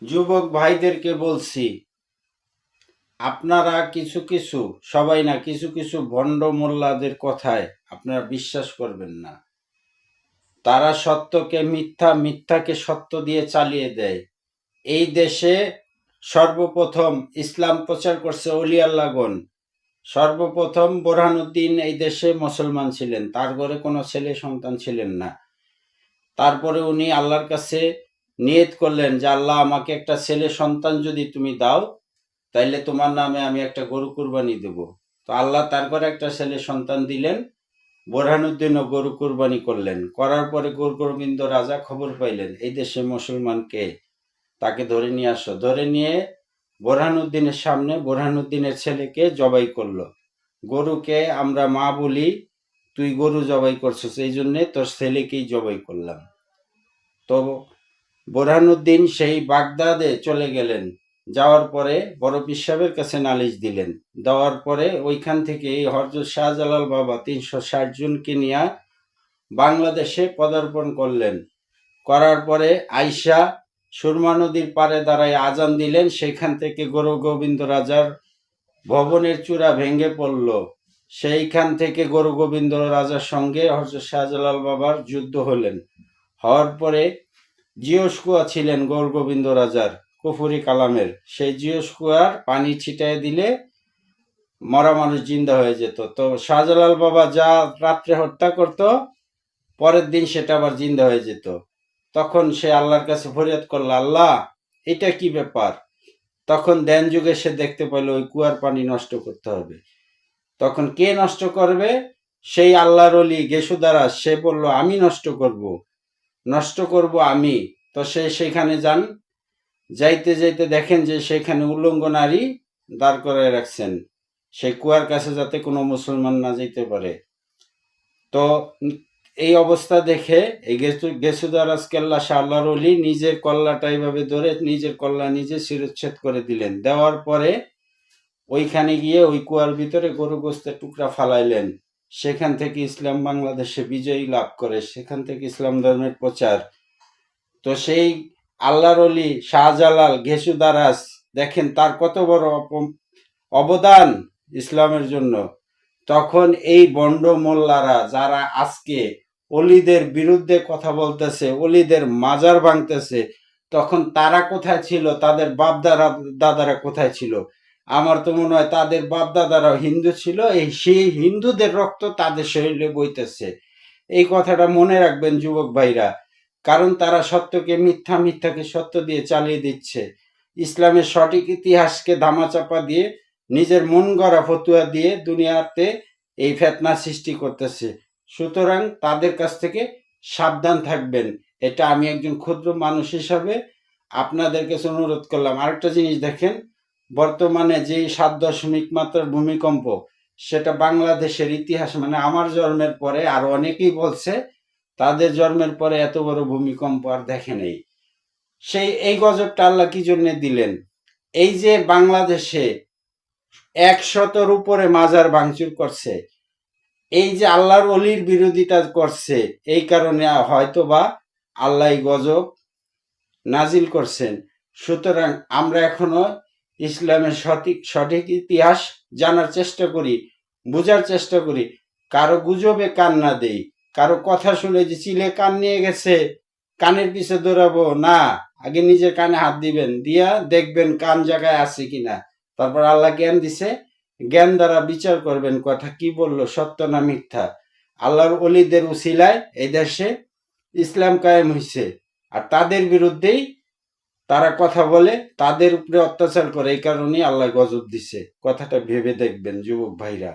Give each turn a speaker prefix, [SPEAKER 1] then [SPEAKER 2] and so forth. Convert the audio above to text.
[SPEAKER 1] যুবক ভাইদেরকে বলছি, আপনারা কিছু কিছু, সবাই না, কিছু কিছু ভণ্ড মোল্লাদের কথায় আপনারা বিশ্বাস করবেন না। তারা সত্যকে মিথ্যা, মিথ্যাকে সত্য দিয়ে চালিয়ে দেয়। এই দেশে সর্বপ্রথম ইসলাম প্রচার করছে অলি আল্লাহগণ। সর্বপ্রথম বোরহানুদ্দিন এই দেশে মুসলমান ছিলেন, তার ঘরে কোনো ছেলে সন্তান ছিলেন না। তারপরে উনি আল্লাহর কাছে নিয়ত করলেন যে আল্লাহ, আমাকে একটা ছেলে সন্তান যদি তুমি দাও, তাইলে তোমার নামে আমি একটা গরু কুরবানি দেব। তো আল্লাহ তারপরে একটা ছেলে সন্তান দিলেন। বোরহানুদ্দিনও গরু কুরবানি করলেন। করার পরে গোবিন্দ রাজা খবর পাইলেন এই দেশে মুসলমানকে, তাকে ধরে নিয়ে আসো। ধরে নিয়ে বোরহানুদ্দিনের সামনে বোরহানুদ্দিনের ছেলেকে জবাই করলো। গরুকে আমরা মা বলি, তুই গরু জবাই করছিস, এই জন্যে তোর ছেলেকেই জবাই করলাম। তো বোরহানুদ্দিন সেই বাগদাদে চলে গেলেন। যাওয়ার পরে বড় পীর সাহেবের কাছে নালিশ দিলেন। দেওয়ার পরে ওইখান থেকে হযরত শাহজালাল বাবা ৩৬০ জনকে নিয়ে বাংলাদেশে পদার্পণ করলেন। করার পরে আইসা সুরমা নদীর পাড়ে দাঁড়ায় আজান দিলেন। সেখান থেকে গুরু গোবিন্দ রাজার ভবনের চূড়া ভেঙে পড়ল। সেইখান থেকে গুরু গোবিন্দ রাজার সঙ্গে হযরত শাহজালাল বাবার যুদ্ধ হলেন। হওয়ার পরে জিওস্কুয়া ছিলেন গৌর গোবিন্দ রাজার, কুফুরি কালামের। সেই জিওস্কুয়ার পানি ছিটায় দিলে মরা মানুষ জিন্দা হয়ে যেত। তো শাহজালাল বাবা যা রাত্রে হত্যা করত, পরের দিন সেটা আবার জিন্দা হয়ে যেত। তখন সে আল্লাহর কাছে ফরিয়াদ করল, আল্লাহ, এটা কি ব্যাপার? তখন ধ্যান যুগে সে দেখতে পেল ওই কুয়ার পানি নষ্ট করতে হবে। তখন কে নষ্ট করবে? সেই আল্লাহর ওলি গেসুদারাজ, সে বলল, আমি নষ্ট করব আমি। তো সে সেখানে যান। যাইতে যাইতে দেখেন যে সেখানে উলঙ্গ নারী দাঁড় করায় রাখছেন, সেই কুয়ার কাছে যাতে কোনো মুসলমান না যেতে পারে। তো এই অবস্থা দেখে এই গেসুদারাজ কেল্লা শাহ আল্লাহর ওলি নিজের কল্লাটা এইভাবে ধরে নিজের কল্লা নিজে শিরচ্ছেদ করে দিলেন। দেওয়ার পরে ওইখানে গিয়ে ওই কুয়ার ভিতরে গরু গোস্তের টুকরা ফালাইলেন। সেখান থেকে ইসলাম বাংলাদেশে বিজয়ী লাভ করে, সেখান থেকে ইসলাম ধর্মের প্রচার। তো সেই আল্লাহর ওলি শাহজালাল ঘেসুদারাজ, দেখেন তার কত বড় অবদান ইসলামের জন্য। তখন এই বন্ড মোল্লারা যারা আজকে অলিদের বিরুদ্ধে কথা বলতেছে, অলিদের মাজার ভাঙতেছে, তখন তারা কোথায় ছিল? তাদের বাপ দাদারা কোথায় ছিল? আমার তো মনে হয় তাদের বাপ দাদারা হিন্দু ছিল, সেই হিন্দুদের রক্ত তাদের শরীরে বইতেছে। এই কথাটা মনে রাখবেন যুবক ভাইরা, কারণ তারা সত্যকে মিথ্যা, মিথ্যাকে সত্য দিয়ে চালিয়ে দিচ্ছে। ইসলামের সঠিক ইতিহাসকে ধামাচাপা দিয়ে নিজের মন গড়া ফতুয়া দিয়ে দুনিয়াতে এই ফেতনা সৃষ্টি করতেছে। সুতরাং তাদের কাছ থেকে সাবধান থাকবেন। এটা আমি একজন ক্ষুদ্র মানুষ হিসাবে আপনাদের কাছে অনুরোধ করলাম। আরেকটা জিনিস দেখেন, বর্তমানে যে 7.0 মাত্রার ভূমিকম্প, সেটা বাংলাদেশের ইতিহাস, মানে আমার জন্মের পরে আর অনেকেই বলছে তাদের জন্মের পরে এত বড় ভূমিকম্প আর দেখে নেই। এই গজবটা আল্লাহ কি জন্য দিলেন? এই যে বাংলাদেশে 100-র উপরে মাজার ভাঙচুর করছে, এই যে আল্লাহর অলির বিরোধিতা করছে, এই কারণে হয়তো বা আল্লাহ গজব নাজিল করছেন। সুতরাং আমরা এখনো ইসলামের সঠিক ইতিহাস জানার চেষ্টা করি, বোঝার চেষ্টা করি। কারো গুজবে কান না দেই, কারো কথা শুনে যে চিলে কান নিয়ে গেছে কানের পিছে দৌড়াবো না। আগে নিজের কানে হাত দিবেন, দিয়া দেখবেন কান জায়গায় আছে কিনা। তারপর আল্লাহ জ্ঞান দিছে, জ্ঞান দ্বারা বিচার করবেন কথা কি বললো, সত্য না মিথ্যা। আল্লাহর অলিদের উসিলায় এই দেশে ইসলাম কায়েম হয়েছে, আর তাদের বিরুদ্ধেই তারা কথা বলে, তাদের উপরে অত্যাচার করে। এই কারণেই আল্লাহ গজব দিছে। কথাটা ভেবে দেখবেন যুবক ভাইরা।